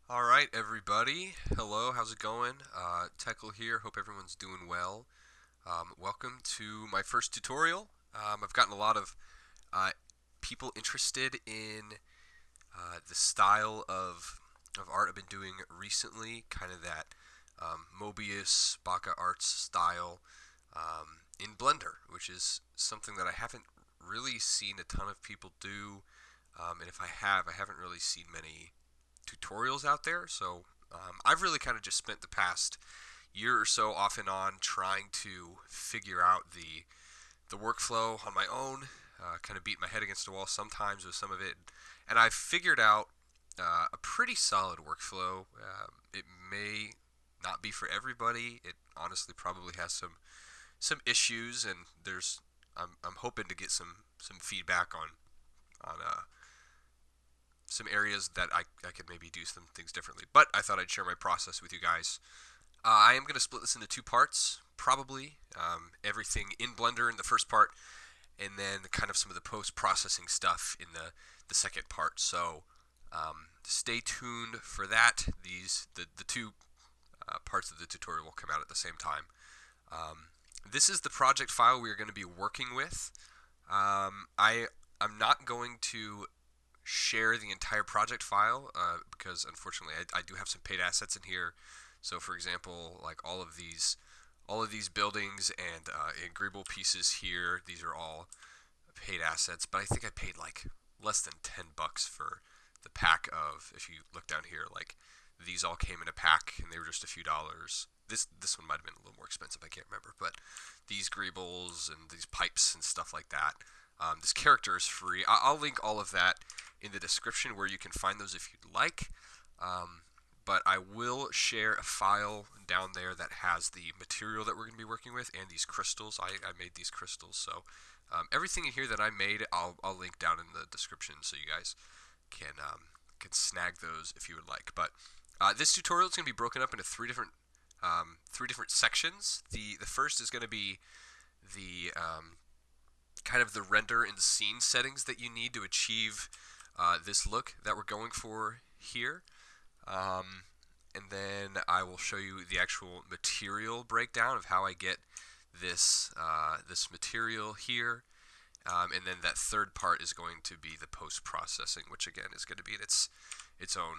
All right, everybody. Hello, how's it going? Tekel here. Hope everyone's doing well. Welcome to my first tutorial. I've gotten a lot of uh, people interested in the style of art I've been doing recently, kind of that Mobius, BakaArts style in Blender, which is something that I haven't really seen a ton of people do. And if I have, I haven't really seen many tutorials out there. So I've really kind of just spent the past year or so off and on trying to figure out the workflow on my own. Kind of beat my head against a wall sometimes with some of it, and I've figured out a pretty solid workflow. It may not be for everybody. It honestly probably has some issues, and I'm hoping to get some feedback on some areas that I could maybe do some things differently. But I thought I'd share my process with you guys. I am going to split this into two parts, probably. Everything in Blender in the first part, and then kind of some of the post-processing stuff in the second part. So stay tuned for that. The two parts of the tutorial will come out at the same time. This is the project file we are going to be working with. I'm not going to share the entire project file because unfortunately I do have some paid assets in here. So for example, like all of these buildings and Grable pieces here, these are all paid assets. But I think I paid like less than $10 for the pack of. If you look down here, like these all came in a pack and they were just a few dollars. This one might have been a little more expensive. I can't remember, but these greebles and these pipes and stuff like that. This character is free. I'll link all of that in the description where you can find those if you'd like. But I will share a file down there that has the material that we're going to be working with and these crystals. I made these crystals, so everything in here that I made, I'll link down in the description so you guys can snag those if you would like. But this tutorial is going to be broken up into three different sections. The first is going to be the kind of the render and scene settings that you need to achieve this look that we're going for here. And then I will show you the actual material breakdown of how I get this material here. And then that third part is going to be the post-processing, which again is going to be its own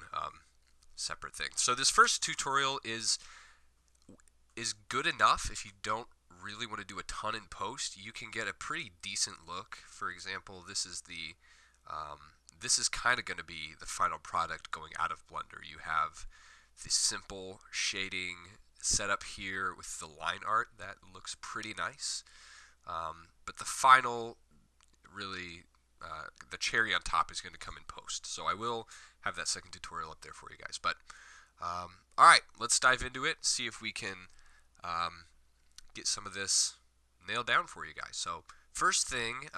separate thing. So this first tutorial is good enough if you don't really want to do a ton in post. You can get a pretty decent look. For example, this is kind of going to be the final product going out of Blender. You have the simple shading setup here with the line art that looks pretty nice. But the final, really, the cherry on top is going to come in post. So I will have that second tutorial up there for you guys. But all right, let's dive into it. See if we can get some of this nailed down for you guys. So first thing,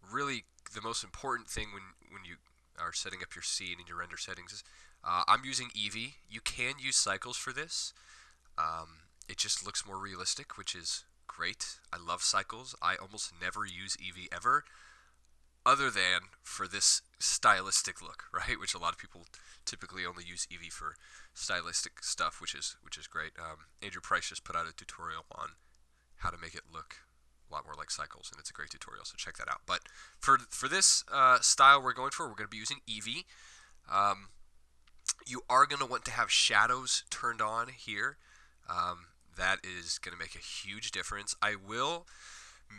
really the most important thing when you are setting up your scene and your render settings is I'm using Eevee. You can use cycles for this. It just looks more realistic, which is great. I love cycles. I almost never use Eevee ever, other than for this stylistic look, right? Which a lot of people typically only use Eevee for stylistic stuff, which is great. Andrew Price just put out a tutorial on how to make it look a lot more like cycles, and it's a great tutorial, so check that out. But for this style we're going for, we're going to be using Eevee. You are going to want to have shadows turned on here. That is going to make a huge difference. I will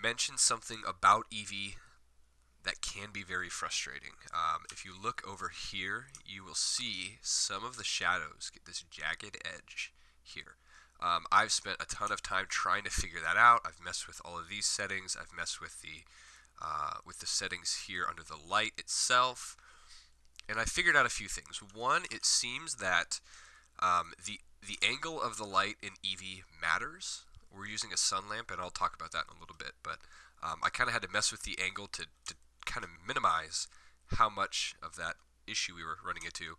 mention something about Eevee that can be very frustrating. If you look over here, you will see some of the shadows get this jagged edge here. I've spent a ton of time trying to figure that out. I've messed with all of these settings. I've messed with the settings here under the light itself, and I figured out a few things. One, it seems that the angle of the light in Eevee matters. We're using a sun lamp, and I'll talk about that in a little bit. But I kind of had to mess with the angle to kind of minimize how much of that issue we were running into.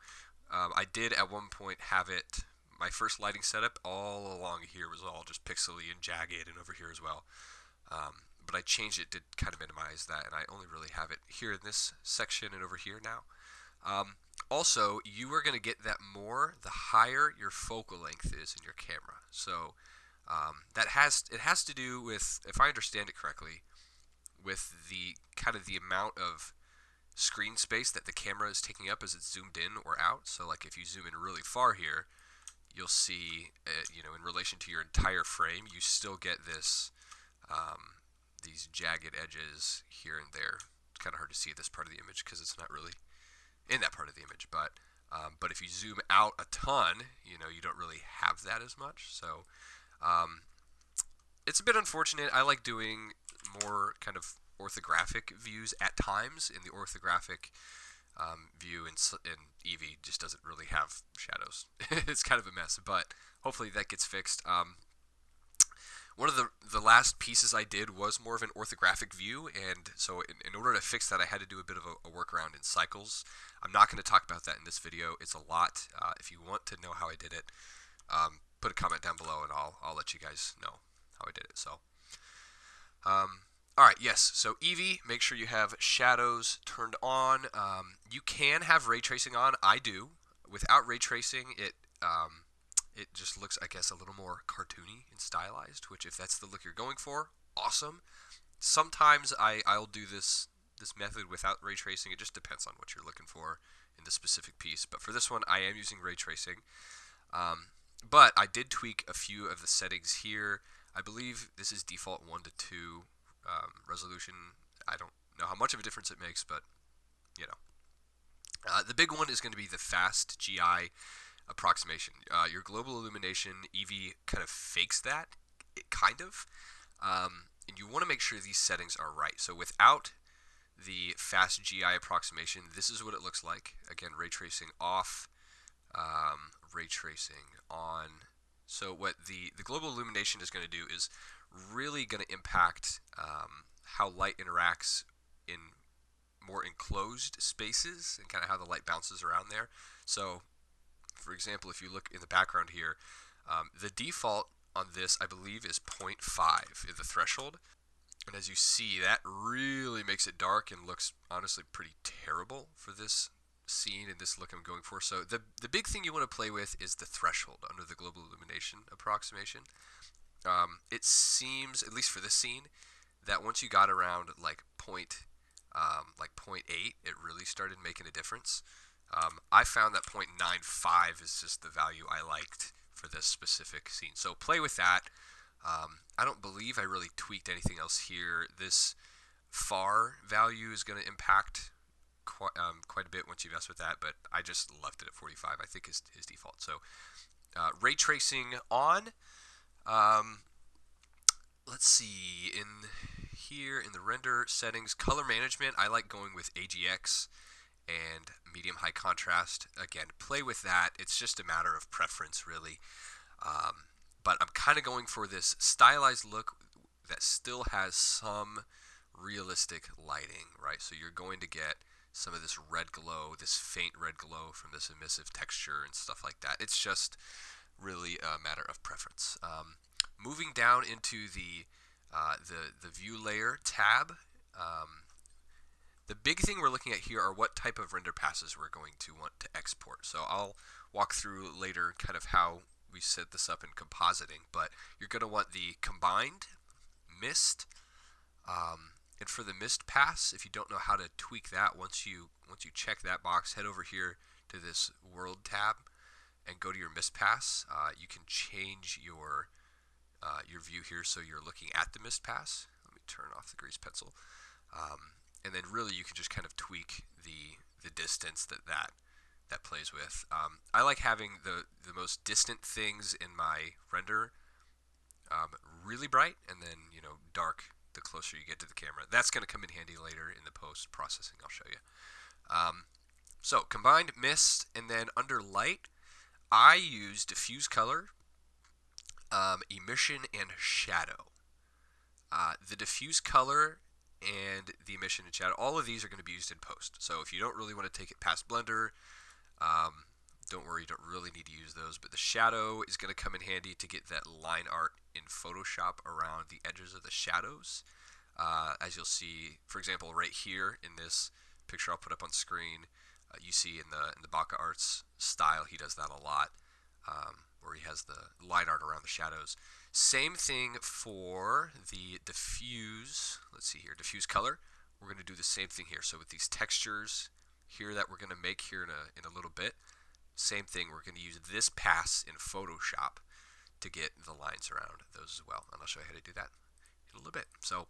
I did at one point have it. My first lighting setup all along here was all just pixely and jagged, and over here as well. But I changed it to kind of minimize that, and I only really have it here in this section and over here now. Also, you are going to get that more the higher your focal length is in your camera. So it has to do with, if I understand it correctly, with the kind of the amount of screen space that the camera is taking up as it's zoomed in or out. So like if you zoom in really far here, you'll see, in relation to your entire frame, you still get these jagged edges here and there. It's kind of hard to see this part of the image because it's not really in that part of the image, but if you zoom out a ton, you don't really have that as much. So um, it's a bit unfortunate. I like doing more kind of orthographic views at times. In the orthographic view in Eevee just doesn't really have shadows. It's kind of a mess, but hopefully that gets fixed. One of the last pieces I did was more of an orthographic view, and so in order to fix that, I had to do a bit of a workaround in cycles. I'm not going to talk about that in this video. It's a lot. If you want to know how I did it, put a comment down below, and I'll let you guys know how I did it. So, all right, yes. So Eevee, make sure you have shadows turned on. You can have ray tracing on. I do. Without ray tracing, it just looks, I guess, a little more cartoony and stylized, which if that's the look you're going for, awesome. Sometimes I'll do this method without ray tracing. It just depends on what you're looking for in the specific piece. But for this one, I am using ray tracing. But I did tweak a few of the settings here. I believe this is default 1 to 2 resolution. I don't know how much of a difference it makes, but the big one is going to be the fast GI approximation. Your global illumination, Eevee kind of fakes that, and you want to make sure these settings are right. So without the fast GI approximation, this is what it looks like. Again, ray tracing off, ray tracing on. So what the global illumination is going to do is really going to impact how light interacts in more enclosed spaces and kind of how the light bounces around there. So for example, if you look in the background here, the default on this, I believe, is 0.5 is the threshold. And as you see, that really makes it dark and looks honestly pretty terrible for this scene and this look I'm going for. So the big thing you want to play with is the threshold under the global illumination approximation. It seems, at least for this scene, that once you got around like 0.8, it really started making a difference. I found that 0.95 is just the value I liked for this specific scene. So play with that. I don't believe I really tweaked anything else here. This far value is going to impact quite a bit once you mess with that, but I just left it at 45, I think is default. So ray tracing on. Let's see, in here in the render settings, color management, I like going with AGX and medium high contrast. Again, play with that. It's just a matter of preference, really. But I'm kind of going for this stylized look that still has some realistic lighting, right? So you're going to get some of this red glow, this faint red glow from this emissive texture and stuff like that. It's just really a matter of preference. Moving down into the view layer tab, the big thing we're looking at here are what type of render passes we're going to want to export. So I'll walk through later kind of how we set this up in compositing, but you're going to want the combined, mist, and for the mist pass, if you don't know how to tweak that, once you check that box, head over here to this world tab and go to your mist pass. You can change your view here so you're looking at the mist pass. Let me turn off the grease pencil. And then really you can just kind of tweak the distance that plays with. I like having the most distant things in my render really bright, and then dark the closer you get to the camera. That's going to come in handy later in the post processing. I'll show you. So combined mist, and then under light, I use diffuse color, emission, and shadow. The diffuse color and the emission and shadow, all of these are going to be used in post. So if you don't really want to take it past Blender, don't worry, you don't really need to use those. But the shadow is going to come in handy to get that line art in Photoshop around the edges of the shadows. As you'll see, for example, right here in this picture I'll put up on screen, You see in the BakaArts style, he does that a lot, where he has the line art around the shadows. Same thing for the diffuse. Let's see here, diffuse color. We're going to do the same thing here. So with these textures here that we're going to make here in a little bit, same thing. We're going to use this pass in Photoshop to get the lines around those as well. And I'll show you how to do that in a little bit. So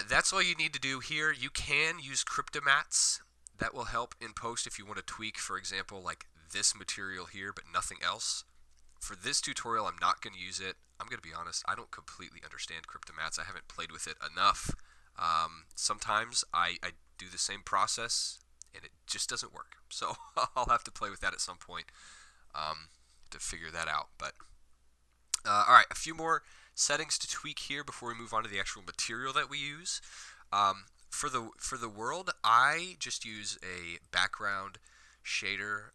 that's all you need to do here. You can use cryptomats. That will help in post if you want to tweak, for example, like this material here, but nothing else. For this tutorial, I'm not going to use it. I'm going to be honest, I don't completely understand cryptomats. I haven't played with it enough. Sometimes I do the same process and it just doesn't work. So I'll have to play with that at some point to figure that out. But all right, a few more settings to tweak here before we move on to the actual material that we use. For the world, I just use a background shader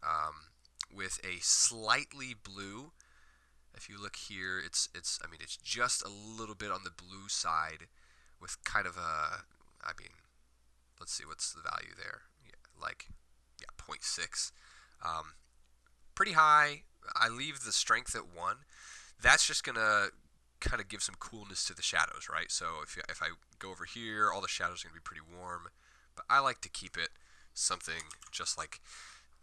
with a slightly blue. If you look here, it's just a little bit on the blue side, with kind of a, let's see, what's the value there? Yeah, 0.6. Pretty high. I leave the strength at 1. That's just gonna kind of give some coolness to the shadows, right? So if I go over here, all the shadows are going to be pretty warm, but I like to keep it something just like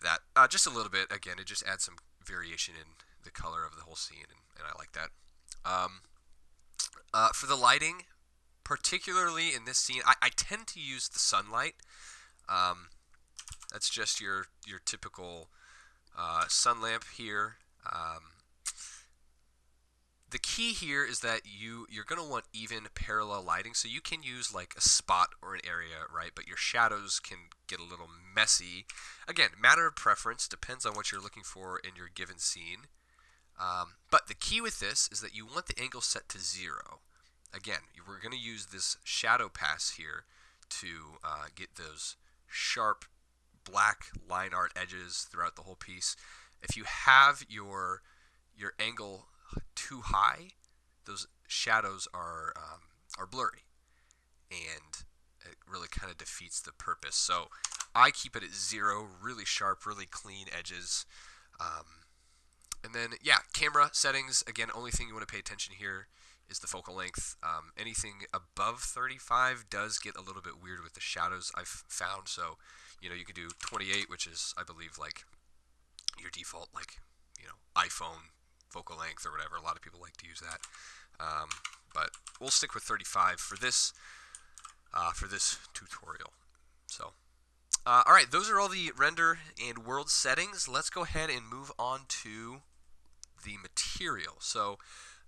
that, just a little bit. Again, it just adds some variation in the color of the whole scene, and I like that. For the lighting, particularly in this scene, I tend to use the sunlight. That's just your typical sun lamp here. The key here is that you're going to want even parallel lighting, so you can use like a spot or an area, right? But your shadows can get a little messy. Again, matter of preference, depends on what you're looking for in your given scene. But the key with this is that you want the angle set to 0. Again, we're going to use this shadow pass here to get those sharp black line art edges throughout the whole piece. If you have your angle too high, those shadows are blurry, and it really kind of defeats the purpose. So I keep it at 0, really sharp, really clean edges. And then, yeah, camera settings. Again, only thing you want to pay attention here is the focal length. Anything above 35 does get a little bit weird with the shadows, I've found. So, you can do 28, which is, I believe, like your default, like, iPhone focal length or whatever. A lot of people like to use that. But we'll stick with 35 for this tutorial. So, all right, those are all the render and world settings. Let's go ahead and move on to the material. So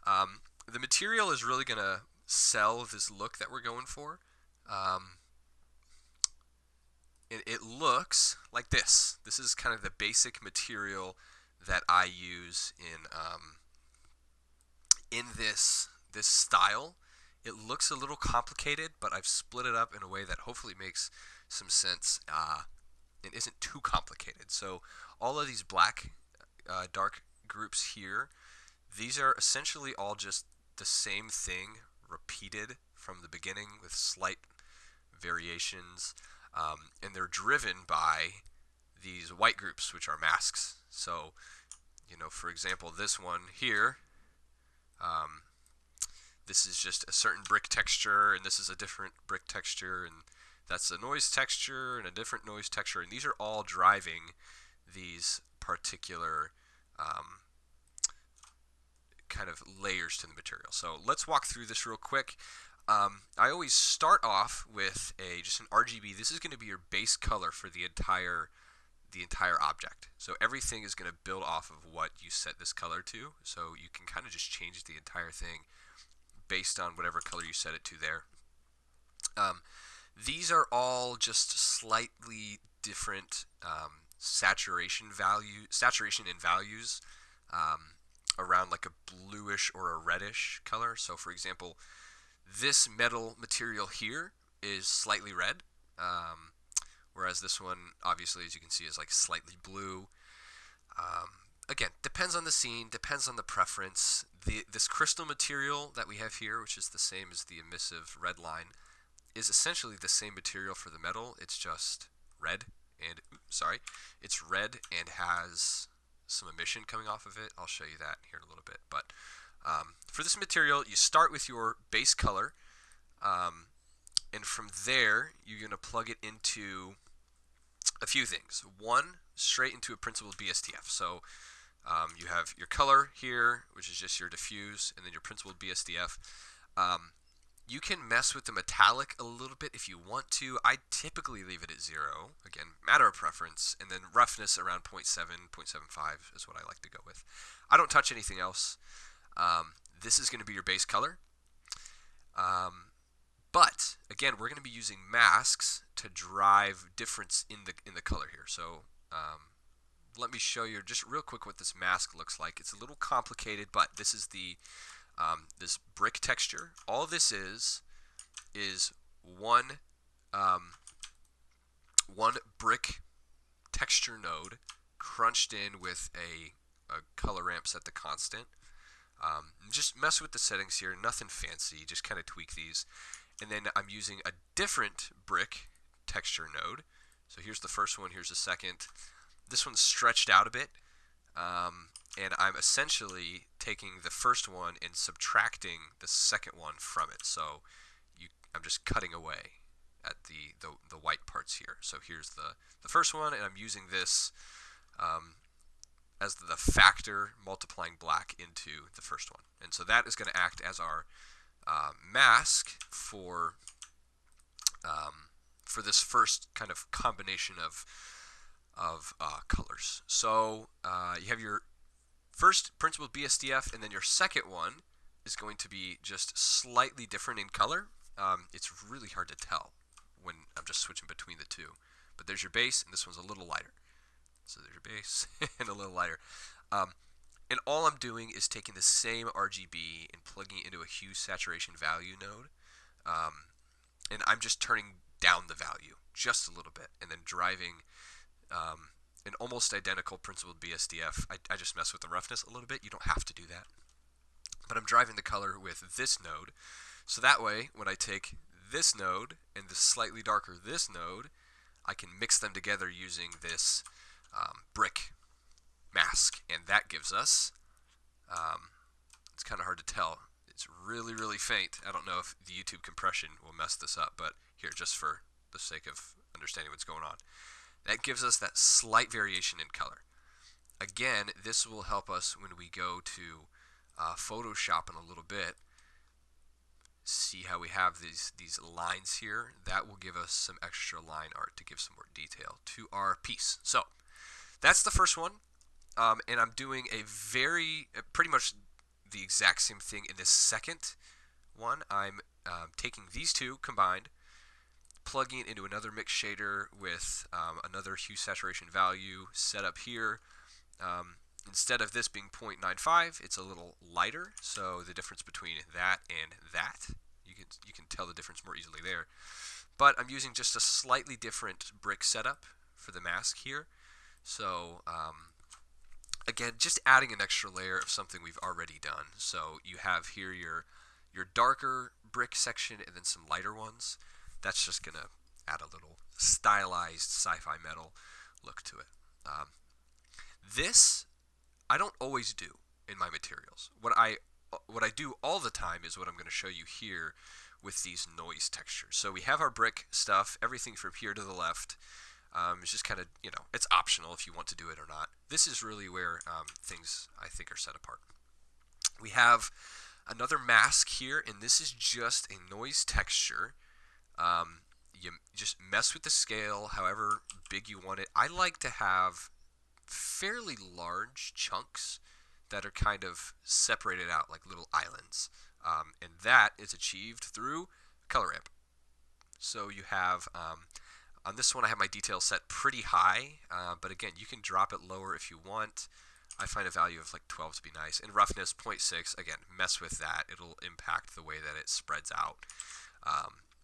the material is really going to sell this look that we're going for. It looks like this. This is kind of the basic material that I use in this style. It looks a little complicated, but I've split it up in a way that hopefully makes some sense and isn't too complicated. So all of these black dark groups here, these are essentially all just the same thing repeated from the beginning with slight variations, and they're driven by these white groups, which are masks. So, for example, this one here, this is just a certain brick texture, and this is a different brick texture, and that's a noise texture and a different noise texture, and these are all driving these particular kind of layers to the material. So let's walk through this real quick. I always start off with just an RGB. This is going to be your base color for the entire object. So everything is going to build off of what you set this color to. So you can kind of just change the entire thing based on whatever color you set it to there. These are all just slightly different saturation in values around like a bluish or a reddish color. So for example, this metal material here is slightly red, whereas this one, obviously, as you can see, is like slightly blue. Again, depends on the scene, depends on the preference. This crystal material that we have here, which is the same as the emissive red line, is essentially the same material for the metal. It's just red and sorry, it's red and has some emission coming off of it. I'll show you that here in a little bit. But for this material, you start with your base color, and from there you're going to plug it into a few things. One, straight into a principled BSDF. So you have your color here, which is just your diffuse, and then your principled BSDF. You can mess with the metallic a little bit if you want to. I typically leave it at 0. Again, matter of preference. And then roughness around 0.7, 0.75 is what I like to go with. I don't touch anything else. This is going to be your base color. But again, we're going to be using masks to drive difference in the color here. So let me show you just real quick what this mask looks like. It's a little complicated, but this is the this brick texture. All this is one one brick texture node crunched in with a color ramp set to constant. Just mess with the settings here, nothing fancy, just kind of tweak these. And then I'm using a different brick texture node. So here's the first one, here's the second. This one's stretched out a bit, and I'm essentially taking the first one and subtracting the second one from it. So I'm just cutting away at the white parts here. So here's the first one, and I'm using this as the factor multiplying black into the first one. And so that is going to act as our mask for this first kind of combination of colors. So you have your first principled BSDF, and then your second one is going to be just slightly different in color. It's really hard to tell when I'm just switching between the two. But there's your base, and this one's a little lighter. So there's your base and a little lighter. And all I'm doing is taking the same RGB and plugging it into a hue saturation value node. And I'm just turning down the value just a little bit, and then driving an almost identical principled BSDF. I just mess with the roughness a little bit. You don't have to do that. But I'm driving the color with this node. So that way, when I take this node and the slightly darker this node, I can mix them together using this brick mask. And that gives us, it's kind of hard to tell. It's really, really faint. I don't know if the YouTube compression will mess this up, but here, just for the sake of understanding what's going on. That gives us that slight variation in color. Again, this will help us when we go to Photoshop in a little bit. See how we have these lines here? That will give us some extra line art to give some more detail to our piece. So that's the first one, and I'm doing pretty much the exact same thing in this second one. I'm taking these two combined, plugging it into another mix shader with another hue saturation value set up here. Instead of this being 0.95, it's a little lighter, so the difference between that and that, you can tell the difference more easily there. But I'm using just a slightly different brick setup for the mask here. So again, just adding an extra layer of something we've already done. So you have here your darker brick section and then some lighter ones. That's just going to add a little stylized sci-fi metal look to it. This I don't always do in my materials. What I do all the time is what I'm going to show you here with these noise textures. So we have our brick stuff, everything from here to the left. It's just kind of, it's optional if you want to do it or not. This is really where things I think are set apart. We have another mask here, and this is just a noise texture. You just mess with the scale however big you want it. I like to have fairly large chunks that are kind of separated out like little islands, and that is achieved through color ramp. So you have on this one I have my detail set pretty high, but again you can drop it lower if you want. I find a value of like 12 to be nice, and roughness 0.6. Again, mess with that, it'll impact the way that it spreads out.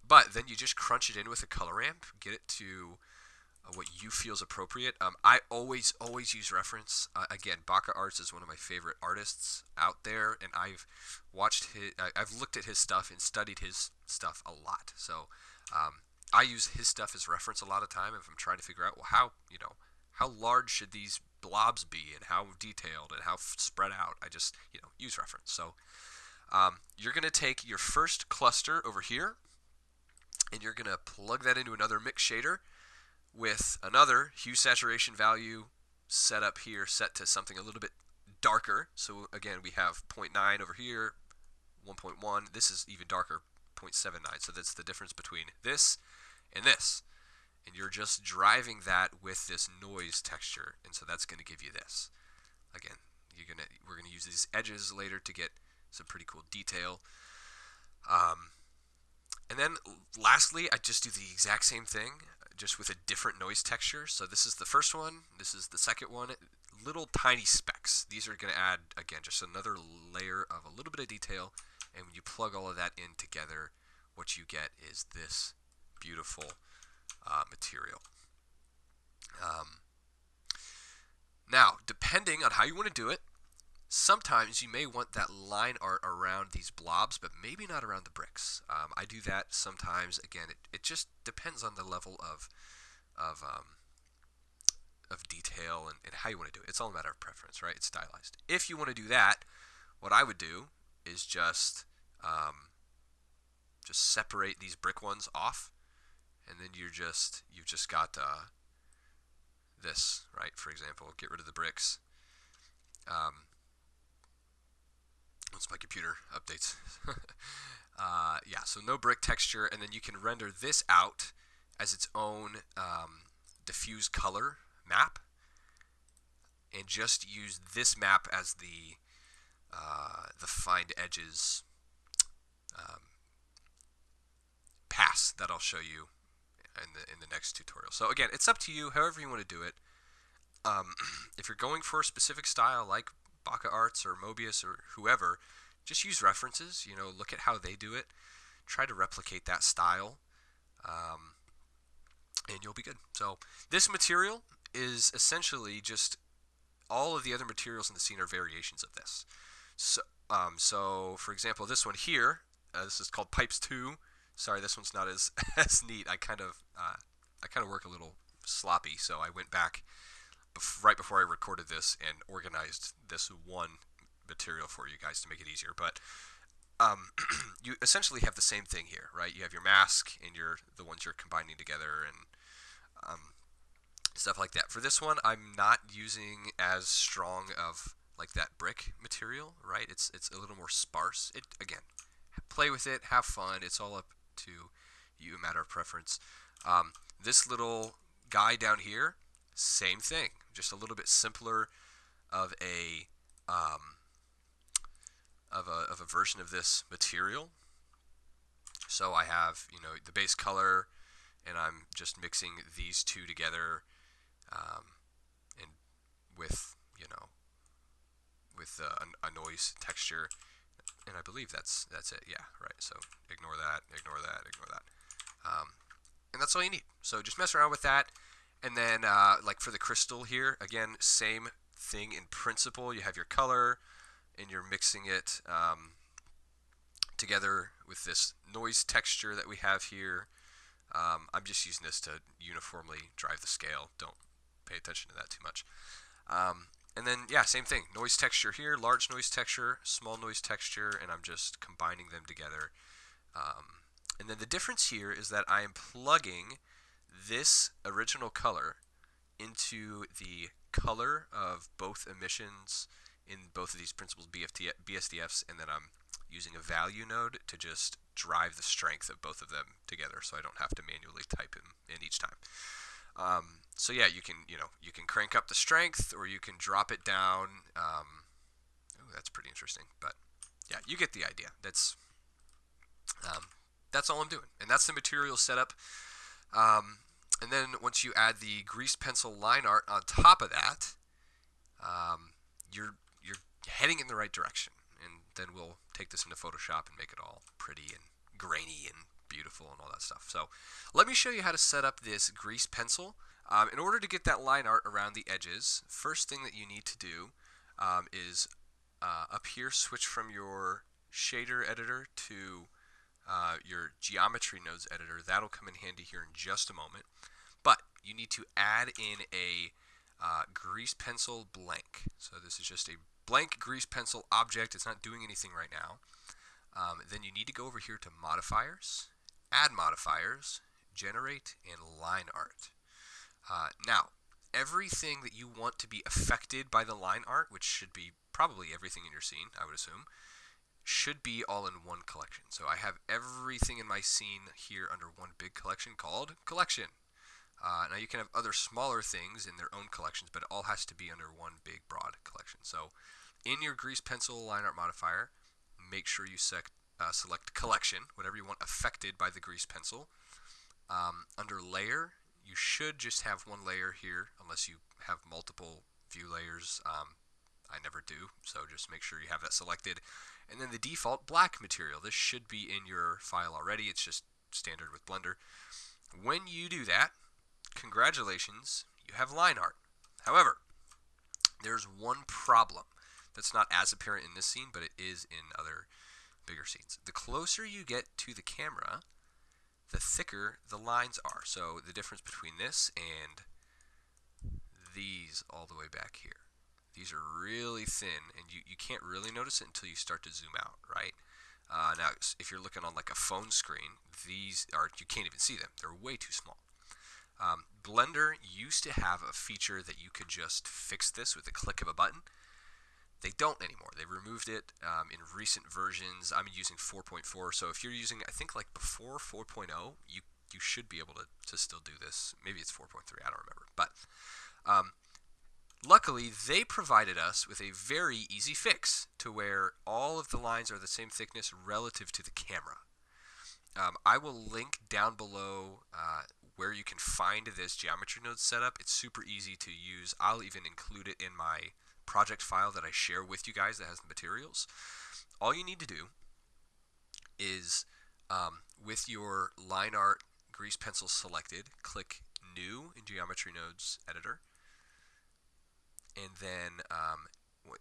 But then you just crunch it in with a color ramp, get it to what you feel is appropriate. I always use reference. Again, BakaArts is one of my favorite artists out there, and I've looked at his stuff and studied his stuff a lot. So I use his stuff as reference a lot of time if I'm trying to figure out, well, how large should these blobs be, and how detailed and how spread out. I just use reference. So you're going to take your first cluster over here, and you're going to plug that into another mix shader with another hue saturation value set up here, set to something a little bit darker. So again, we have 0.9 over here, 1.1. This is even darker, 0.79. So that's the difference between this and this. And you're just driving that with this noise texture, and so that's going to give you this. Again, we're going to use these edges later to get some pretty cool detail. And then lastly, I just do the exact same thing, just with a different noise texture. So this is the first one, this is the second one. Little tiny specks. These are going to add, again, just another layer of a little bit of detail. And when you plug all of that in together, what you get is this beautiful material. Now, depending on how you want to do it, sometimes you may want that line art around these blobs, but maybe not around the bricks. I do that sometimes. Again, it just depends on the level of detail and how you want to do it. It's all a matter of preference, right? It's stylized. If you want to do that, what I would do is just separate these brick ones off, and then you've just got this, right? For example, get rid of the bricks. Once my computer updates. Yeah, so no brick texture, and then you can render this out as its own diffuse color map, and just use this map as the find edges pass that I'll show you in the next tutorial. So again, it's up to you, however you want to do it. If you're going for a specific style like BakaArts or Mobius or whoever, just use references. Look at how they do it. Try to replicate that style, and you'll be good. So this material is essentially just all of the other materials in the scene are variations of this. So for example, this one here, this is called Pipes 2. Sorry, this one's not as as neat. I kind of work a little sloppy, so I went back right before I recorded this and organized this one material for you guys to make it easier. But you essentially have the same thing here, right? You have your mask and the ones you're combining together and stuff like that. For this one, I'm not using as strong of like that brick material, right? It's a little more sparse. Again, play with it, have fun. It's all up to you, a matter of preference. This little guy down here, same thing, just a little bit simpler of a version of this material. So I have the base color, and I'm just mixing these two together, and with a noise texture, and I believe that's it. Yeah, right. So ignore that, ignore that, ignore that, and that's all you need. So just mess around with that. And then, like for the crystal here, again, same thing in principle. You have your color, and you're mixing it together with this noise texture that we have here. I'm just using this to uniformly drive the scale. Don't pay attention to that too much. And then, yeah, same thing. Noise texture here, large noise texture, small noise texture, and I'm just combining them together. And then the difference here is that I am plugging this original color into the color of both emissions in both of these principles BSDFs, and then I'm using a value node to just drive the strength of both of them together, so I don't have to manually type them in each time. So yeah, you can crank up the strength, or you can drop it down. That's pretty interesting, but yeah, you get the idea. That's all I'm doing, and that's the material setup. And then once you add the grease pencil line art on top of that, you're heading in the right direction. And then we'll take this into Photoshop and make it all pretty and grainy and beautiful and all that stuff. So let me show you how to set up this grease pencil. In order to get that line art around the edges, first thing that you need to do is up here switch from your shader editor to your geometry nodes editor. That'll come in handy here in just a moment. But you need to add in a grease pencil blank. So this is just a blank grease pencil object. It's not doing anything right now. Then you need to go over here to modifiers, add modifiers, generate, and line art. Now, everything that you want to be affected by the line art, which should be probably everything in your scene, I would assume, should be all in one collection. So I have everything in my scene here under one big collection called collection. Now you can have other smaller things in their own collections, but it all has to be under one big broad collection. So in your grease pencil line art modifier, make sure you select collection, whatever you want affected by the grease pencil. Under layer, you should just have one layer here, unless you have multiple view layers. I never do, so just make sure you have that selected. And then the default black material. This should be in your file already. It's just standard with Blender. When you do that, congratulations, you have line art. However, there's one problem that's not as apparent in this scene, but it is in other bigger scenes. The closer you get to the camera, the thicker the lines are. So the difference between this and these all the way back here. These are really thin, and you can't really notice it until you start to zoom out, right? Now, if you're looking on like a phone screen, you can't even see them. They're way too small. Blender used to have a feature that you could just fix this with a click of a button. They don't anymore. They removed it in recent versions. I'm using 4.4, so if you're using, I think like before 4.0, you should be able to still do this. Maybe it's 4.3, I don't remember. But luckily, they provided us with a very easy fix to where all of the lines are the same thickness relative to the camera. I will link down below where you can find this geometry node setup. It's super easy to use. I'll even include it in my project file that I share with you guys that has the materials. All you need to do is, with your line art grease pencil selected, click New in Geometry Nodes Editor. And then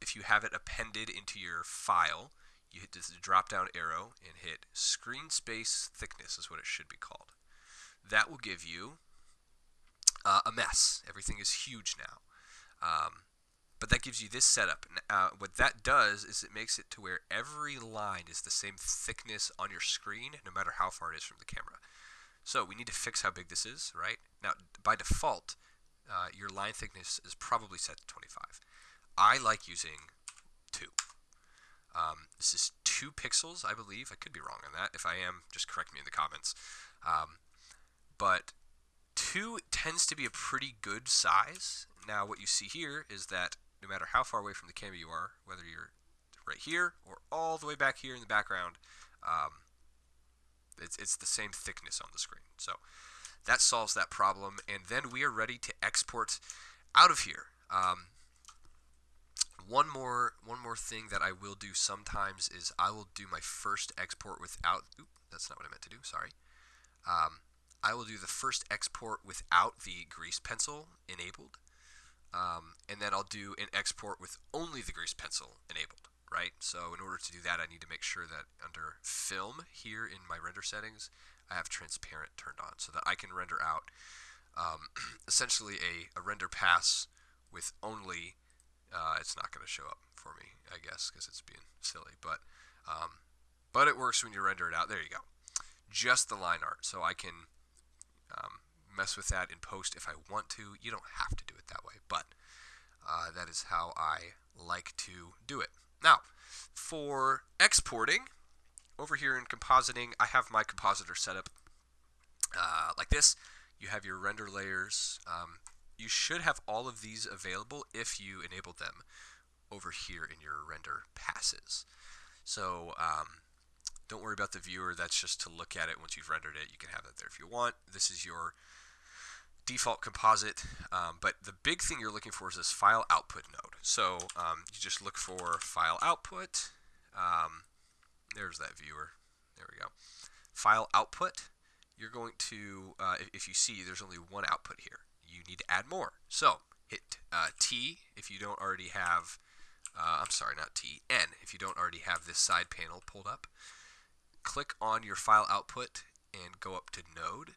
if you have it appended into your file, you hit this drop down arrow and hit screen space thickness is what it should be called. That will give you a mess. Everything is huge now. But that gives you this setup. What that does is it makes it to where every line is the same thickness on your screen, no matter how far it is from the camera. So we need to fix how big this is, right? Now, by default, your line thickness is probably set to 25. I like using 2. This is 2 pixels, I believe. I could be wrong on that. If I am, just correct me in the comments. But 2 tends to be a pretty good size. Now, what you see here is that no matter how far away from the camera you are, whether you're right here or all the way back here in the background, it's the same thickness on the screen. So that solves that problem, and then we are ready to export out of here. One more thing that I will do sometimes is I will do my first export without. That's not what I meant to do. Sorry. I will do the first export without the grease pencil enabled, and then I'll do an export with only the grease pencil enabled. Right. So in order to do that, I need to make sure that under Film here in my render settings, I have transparent turned on so that I can render out essentially a render pass with only, it's not going to show up for me, I guess, because it's being silly, but it works when you render it out. There you go. Just the line art, so I can mess with that in post if I want to. You don't have to do it that way, but that is how I like to do it. Now, for exporting, over here in compositing, I have my compositor set up like this. You have your render layers. You should have all of these available if you enable them over here in your render passes. So don't worry about the viewer. That's just to look at it once you've rendered it. You can have that there if you want. This is your default composite, but the big thing you're looking for is this file output node. So you just look for file output. There's that viewer. There we go. File output. You're going to, if you see, there's only one output here. You need to add more. So hit T if you don't already have, I'm sorry, not T, N if you don't already have this side panel pulled up. click on your file output and go up to Node,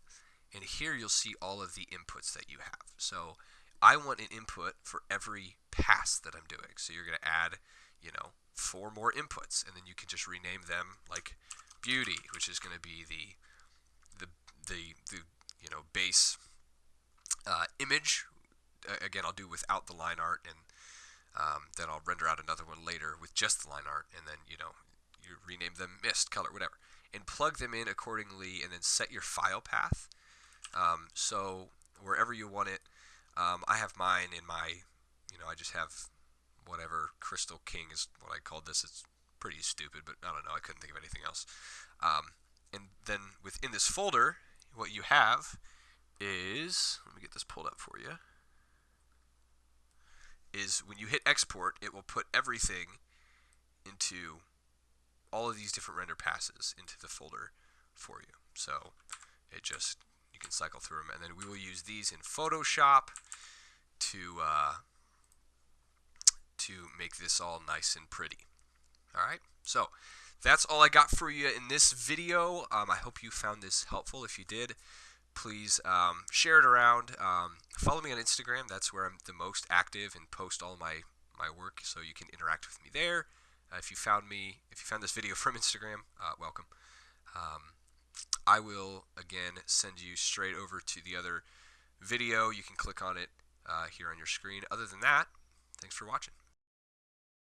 and here you'll see all of the inputs that you have. So I want an input for every pass that I'm doing. So you're going to add, 4 more inputs, and then you can just rename them like beauty, which is going to be the base image. Again, I'll do without the line art, and then I'll render out another one later with just the line art, and then you rename them mist, color, whatever, and plug them in accordingly, and then set your file path. So wherever you want it, I have mine in my, I just have whatever Crystal King is what I called this. It's pretty stupid, but I don't know. I couldn't think of anything else. And then within this folder, what you have is, let me get this pulled up for you, is when you hit export, it will put everything into all of these different render passes into the folder for you. So you can cycle through them, and then we will use these in Photoshop to make this all nice and pretty. All right, so that's all I got for you in this video. I hope you found this helpful. If you did, please share it around. Follow me on Instagram. That's where I'm the most active and post all my work, so you can interact with me there. If you found this video from Instagram, welcome. I will again send you straight over to the other video. You can click on it here on your screen. Other than that, thanks for watching.